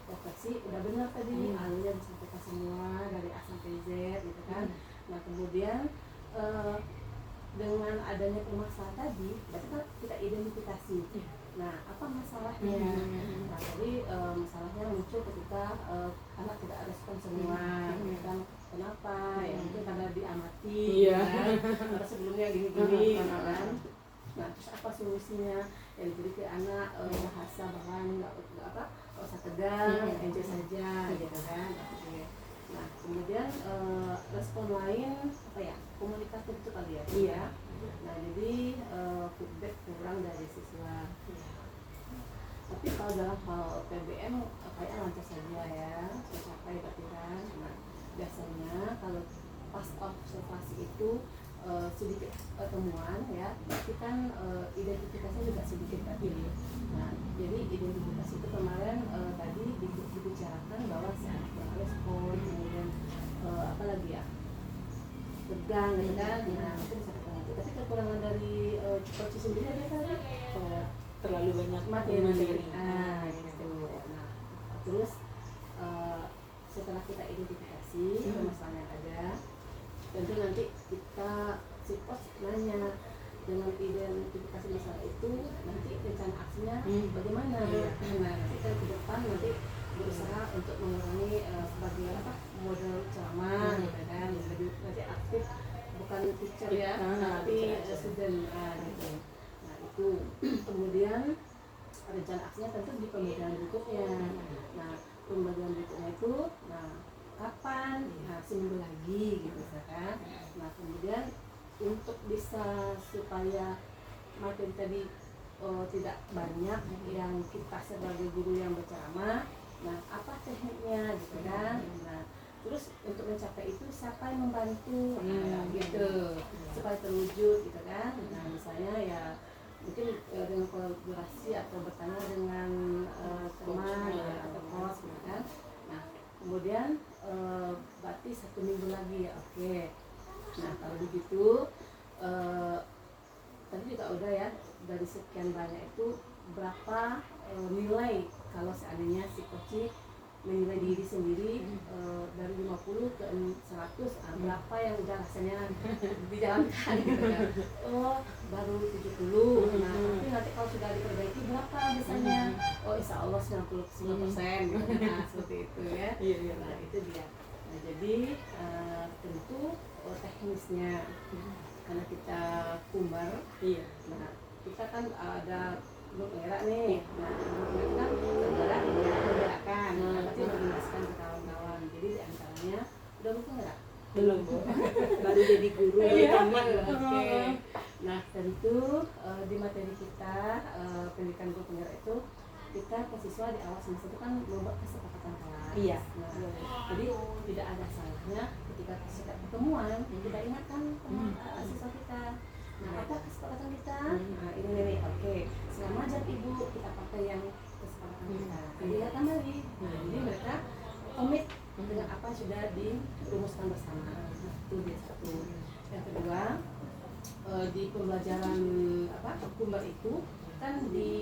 Speaker 7: refleksi udah benar tadi alurnya disampaikan semua dari A sampai Z gitu kan. Nah kemudian dengan adanya permasalahan tadi berarti kan kita identifikasi. Nah apa masalahnya? Nah tadi masalahnya muncul ketika anak tidak respon semua, kan kenapa? Ya mungkin karena diamati, karena sebelumnya gini-gini, kan? Nah terus apa solusinya? Yang diberi ke anak bahasa bahwa nggak usah tegang, enjoy saja, gitu kan? Nah kemudian respon lain apa ya, komunikatif itu kali ya. Nah jadi feedback kurang dari siswa. Tapi kalau dalam hal PBM kayaknya lancar saja ya, tercapai berarti kan. Nah biasanya kalau pas observasi itu sedikit temuan ya, berarti kan identifikasinya juga sedikit tadi. Nah jadi identifikasi itu kemarin tadi dibicarakan bahwa si anak respon, kemudian apa lagi ya, tegang gitu kan. Nah mungkin bisa ketemu, tapi kekurangan dari coach sendiri ada tadi
Speaker 2: Terlalu banyak
Speaker 7: materi. Gitu. Nah terus setelah kita identifikasi permasalahan yang ada, tentu nanti kita si coach nanya dengan identifikasi masalah itu, nanti rencana aksinya bagaimana. Nah nanti kita ke depan nanti berusaha untuk mengurangi sebagai model ceramah gitu kan, jadi nanti aktif bukan teacher ya, tapi student gitu. Nah itu kemudian rencana aksinya tentu di pembelajaran berikutnya. Nah pembelajaran berikutnya itu kapan? Nah seminggu lagi gitu kan. Nah kemudian untuk bisa supaya materi tadi tidak banyak yang kita sebagai guru yang berceramah, nah apa tekniknya gitu kan. Nah terus untuk mencapai itu siapa yang membantu, gitu supaya terwujud gitu kan. Nah misalnya ya mungkin dengan kolaborasi atau bertanya dengan teman atau coach gitu kan. Nah kemudian berarti 1 minggu lagi ya, oke. Nah kalau begitu tadi juga udah ya, dari sekian banyak itu berapa nilai kalau seandainya si coach menilai diri sendiri dari 50 ke 100, berapa yang udah rasanya dijalankan gitu kan. Oh baru 70, nah tapi nanti kalau sudah diperbaiki berapa biasanya, oh insya Allah 99% gitu. Nah seperti itu ya. Nah itu dia. Nah jadi tentu teknisnya karena kita kumbar, nah kita kan ada grup merah nih, nah grup merah kan menggerakkan, berarti mengingatkan ke kawan-kawan. Jadi diantaranya udah buku nggak? Belum Bu, baru jadi guru. Oke. Nah tentu di materi kita pendidikan guru penggerak itu kita ke siswa di awal semester itu kan membuat kesepakatan kelas. Nah, jadi tidak ada salahnya ketika kita ketemuan kita ingatkan siswa kita. Nah, apa kesepakatan kita? Nah, ini nih, oke. Selama jam ibu kita pakai yang kesepakatan kita. Dilihat kembali. Jadi mereka komit dengan apa yang sudah dirumuskan bersama. Itu dia satu. Yang kedua, di pembelajaran kumbar itu kan di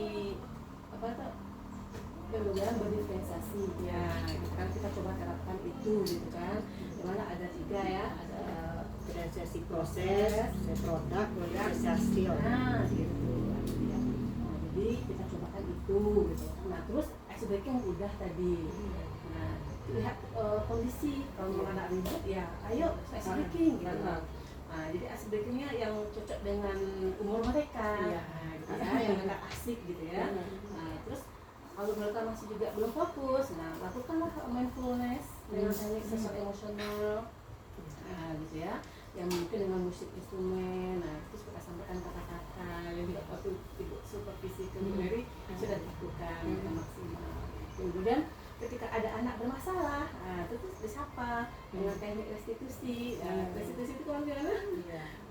Speaker 7: pembelajaran berdiferensiasi ya, gitu kan kita coba terapkan itu gitu kan, dimana ada 3 ya, ada
Speaker 6: Diferensiasi proses, produk, diferensiasi skill.
Speaker 7: nah gitu. Nah, jadi kita cobakan itu gitu. Nah terus ice breaking udah tadi. Nah lihat kondisi, kalau memang anak ribut ya ayo ice breaking gitu. Nah jadi ice breakingnya yang cocok dengan umur mereka, nah, gitu ya, yang agak asik gitu ya. Nah terus kalau mereka masih juga belum fokus, nah lakukanlah mindfulness dengan teknik sosial emosional, nah gitu ya, yang mungkin dengan musik instrumen. Nah terus kita sampaikan kata-kata yang tidak waktu ibu supervisi ke Bu Mary sudah dilakukan dengan maksimal. Kemudian ketika ada anak bermasalah, nah terus disapa dengan teknik restitusi. Nah, restitusi itu kan gimana?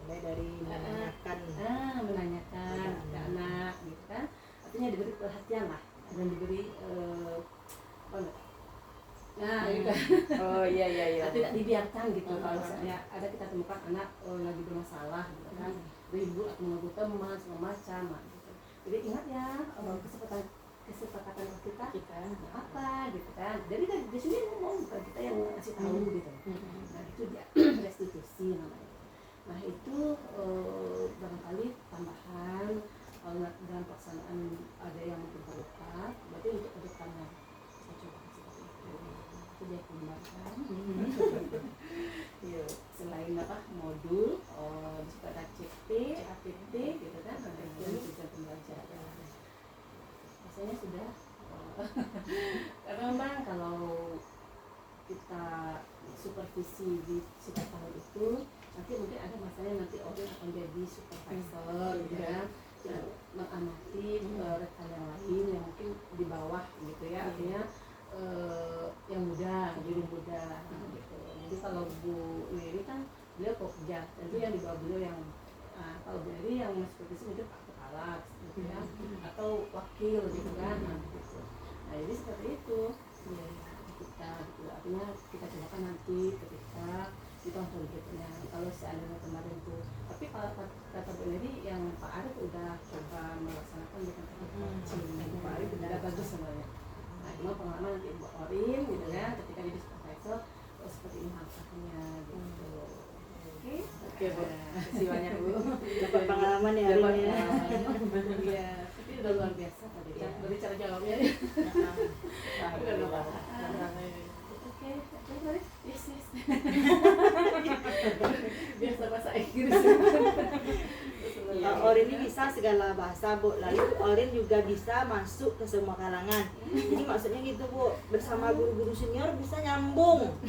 Speaker 6: Mulai dari menanyakan
Speaker 7: ke anak gitu kan, artinya diberi perhatian lah dan diberi nah gitu.
Speaker 2: Oh iya.
Speaker 7: Tidak dibiarkan gitu. Kalau misalnya ada kita temukan anak lagi bermasalah gitu kan, ribut atau mengganggu teman segala macam gitu. Jadi ingat ya, kesepakatan kita apa gitu kan. Jadi di sini ngomong bukan kita yang ngasih tahu gitu. Nah itu dia restitusi namanya. Nah itu barangkali tambahan kalau dalam pelaksanaan ada yang mungkin terlupa, berarti untuk kedepannya saya coba seperti itu dia kembangkan. Selain modul disitu ada CP, APT gitu kan, ada juga pembelajaran. Rasanya sudah karena memang kalau kita supervisi di setiap tahun itu nanti mungkin ada masanya nanti orang akan jadi supervisor gitu kan, mengamati rekan yang lain yang mungkin di bawah gitu ya, artinya yang muda, jadi muda gitu. Jadi kalau Bu Mary kan beliau kerja, tentu yang di bawah beliau yang kalau Bu Mary yang seperti itu mungkin Pak Kepala gitu ya, atau wakil gitu kan, gitu. Nah jadi seperti itu ya, kita gitu. Artinya kita cobakan nanti ketika di tahun berikutnya kalau seandainya kemarin itu, tapi kalau kata Bu Mary yang Pak Arif udah coba melaksanakan dengan Pak Arif udah bagus sebenarnya. Nah cuma pengalaman nanti Bu Orin gitu ya, ketika jadi supervisor seperti ini hasilnya gitu. Oke Bu, terima kasih banyak Bu.
Speaker 6: Dapat pengalaman ya hari ini.
Speaker 7: Iya, tapi udah luar biasa tadi ya. Dari cara jawabnya. Udah lupa. Oke, yes. Biasa bahasa Inggris.
Speaker 6: Orin ini bisa segala bahasa Bu, lalu Orin juga bisa masuk ke semua kalangan. Jadi maksudnya gitu Bu, bersama guru-guru senior bisa nyambung,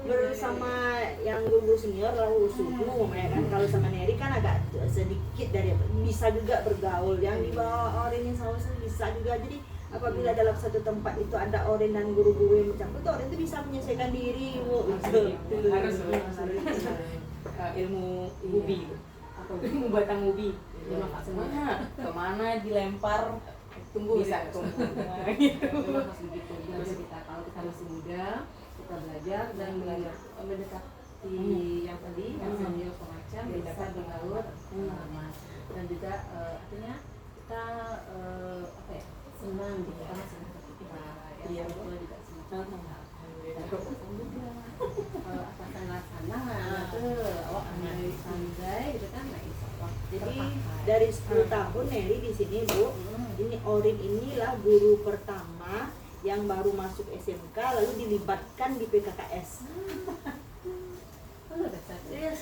Speaker 6: bersama yang guru senior lalu subuh ya kan. Kalau sama Neri kan agak sedikit dari bisa juga bergaul. Yang di bawah Orin yang sama bisa juga. Jadi apabila dalam satu tempat itu ada Orin dan guru-guru yang bercampur, Orin itu bisa menyelesaikan diri Bu.
Speaker 2: Harus ilmu ubi atau ilmu batang ubi. Kemana dilempar tumbuh bisa tumbuh.
Speaker 7: Memang harus begitu. Belajar kita kalau kita masih muda, kita belajar dan mendekat seperti yang tadi yang sambil pengacam bisa berbaur pengalaman dan juga artinya kita apa ya, senang gitu karena senang ketika yang kedua juga senang atasan laksana itu awak pandai gitu kan, nah insya Allah.
Speaker 6: Jadi dari 10 tahun Nelly di sini Bu, ini Orin inilah guru pertama yang baru masuk SMK lalu dilibatkan di PKKS. Yes,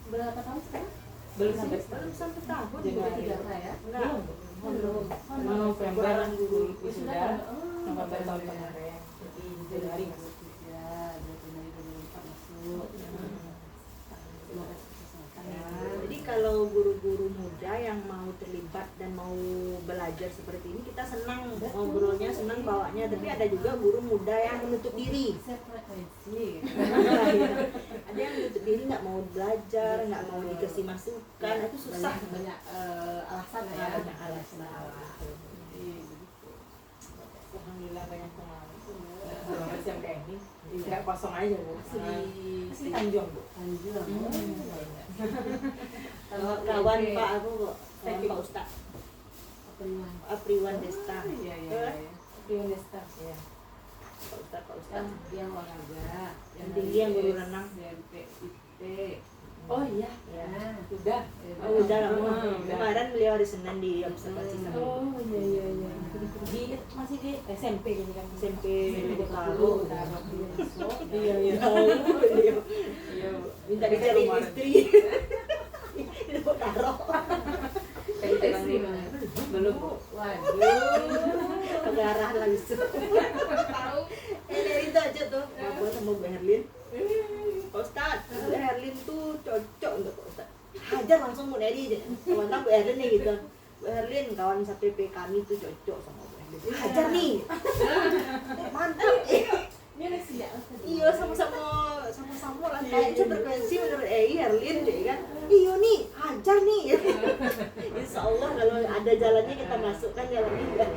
Speaker 7: Berapa tahun sekarang?
Speaker 2: Belum sampai
Speaker 6: belum sampai tahun
Speaker 2: Jadi
Speaker 6: Bu.
Speaker 7: Tiga ya?
Speaker 6: Enggak.
Speaker 7: Belum.
Speaker 2: November
Speaker 6: guru
Speaker 2: sudah November tahun kemarin. Jadi Januari masuk.
Speaker 6: Jadi kalau guru-guru muda yang mau terlibat dan mau belajar seperti ini, kita senang ngobrolnya, senang bawanya. Tapi ada juga guru muda yang menutup diri.
Speaker 7: Frekuensi.
Speaker 6: Ada yang menutup diri, nggak mau belajar, nggak mau dikasih masukan, itu susah.
Speaker 7: Banyak alasan ya.
Speaker 6: Banyak alasan.
Speaker 2: Alhamdulillah banyak pengalaman. Selama siang kayak ini, nggak kosong aja Bu. Asli Tanjung Bu.
Speaker 7: Tanjung.
Speaker 6: Kalau kawan Pak aku kok, kawan Pak Ustaz Apriwan Desta.
Speaker 7: Iya.
Speaker 2: Pion Desta.
Speaker 6: Ya. Pak Ustaz.
Speaker 7: Yang olahraga,
Speaker 6: Yang tinggi yang guru renang.
Speaker 7: SMP, IT.
Speaker 2: Oh iya,
Speaker 6: Ya.
Speaker 2: udah.
Speaker 6: Oh, udah kamu.
Speaker 2: Udah.
Speaker 6: Kemarin beliau hari Senin di observasi sama
Speaker 2: Oh iya. Di masih di SMP ini kan.
Speaker 6: SMP
Speaker 2: Di
Speaker 6: Tahu.
Speaker 2: Iya.
Speaker 6: Iya. Minta dicari istri. Itu kok taruh.
Speaker 2: Belum Bu.
Speaker 7: Waduh.
Speaker 6: Kegarah langsung.
Speaker 7: Tahu.
Speaker 6: Ini itu aja tuh. Aku sama Bu Herlin. Pak Ustaz, Bu Herlin tuh cocok untuk Pak Ustaz. Hajar langsung Bu Neri aja. Kawan Bu Herlin nih gitu. Bu Herlin kawan satu PP kami tuh cocok sama Bu Herlin. Hajar nih. Mantap. Iya sama-sama lah. Kayaknya frekuensi menurut Herlin deh kan. Iya nih, hajar nih. Insya Allah kalau ada jalannya kita masukkan jalannya.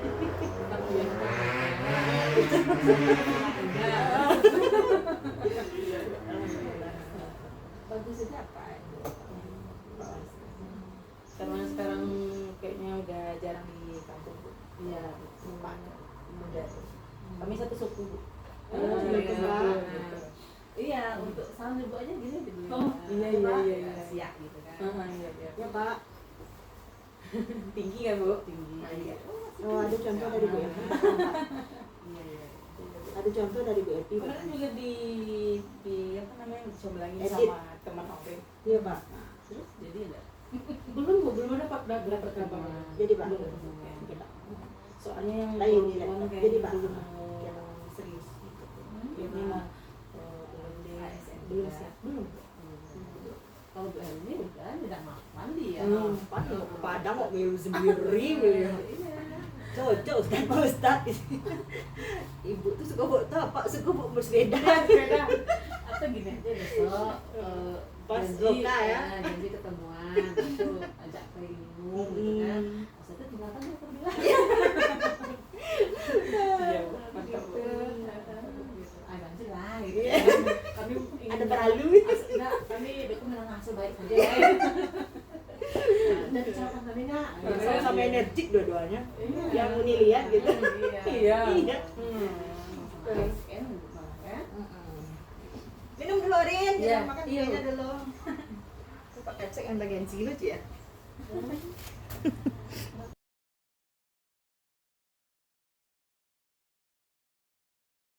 Speaker 7: Bagus itu apa?
Speaker 2: Karena sekarang kayaknya udah jarang di kampung Bu.
Speaker 7: Iya,
Speaker 2: Banyak muda. Kami satu suku Bu.
Speaker 7: Iya, untuk salam ibu aja gini dulu.
Speaker 2: Oh, iya.
Speaker 7: Siap gitu kan.
Speaker 2: Iya.
Speaker 6: Ya Pak.
Speaker 2: Tinggi kan Bu?
Speaker 7: Tinggi.
Speaker 2: Iya.
Speaker 6: Oh ada contoh dari Bu Epi.
Speaker 7: Iya.
Speaker 6: Ada contoh dari Bu Epi. Pak.
Speaker 2: Kemarin juga di apa namanya dicomblangin
Speaker 6: Edit.
Speaker 2: sama teman Orin.
Speaker 6: Iya Pak.
Speaker 7: Terus jadi enggak?
Speaker 2: Belum dapat kabar.
Speaker 6: Jadi Pak.
Speaker 2: Belum.
Speaker 6: Oke, Pak.
Speaker 2: Soalnya yang
Speaker 6: Nah, ini
Speaker 2: perempuan
Speaker 6: lah.
Speaker 2: kayak
Speaker 6: Jadi, Pak.
Speaker 2: belum mau serius gitu. Ini mau belum siap. Belum.
Speaker 7: Kalau Bu Elni udah mandi ya.
Speaker 6: Padang kok ngilu sendiri beliau. Cocok Ustaz Pak Ustaz. Ibu tuh suka bawa tapak, suka bawa bersepeda.
Speaker 7: Atau gini aja besok
Speaker 6: Pas
Speaker 7: janji,
Speaker 6: loka ya.
Speaker 7: janji ketemuan itu ajak ke minum gitu kan. Maksudnya tinggalkan dia terbilang.
Speaker 2: Iya, Bu. Mantap Bu.
Speaker 7: Ganti lah gitu.
Speaker 6: Iya.
Speaker 7: Kami ingin
Speaker 6: Ada perlu.
Speaker 7: enggak, kami itu memang hasil baik saja ya. Dan bicarakan kami enggak.
Speaker 6: Sama-sama energik dua-duanya. Yang ini lihat gitu.
Speaker 2: Iya.
Speaker 6: Iya.
Speaker 7: Terus kan malah ya.
Speaker 6: Minum dulu Rin,
Speaker 7: Iya.
Speaker 6: jangan makan
Speaker 7: Iya.
Speaker 6: kuenya dulu. Pak kecek yang bagian sini lucu ya.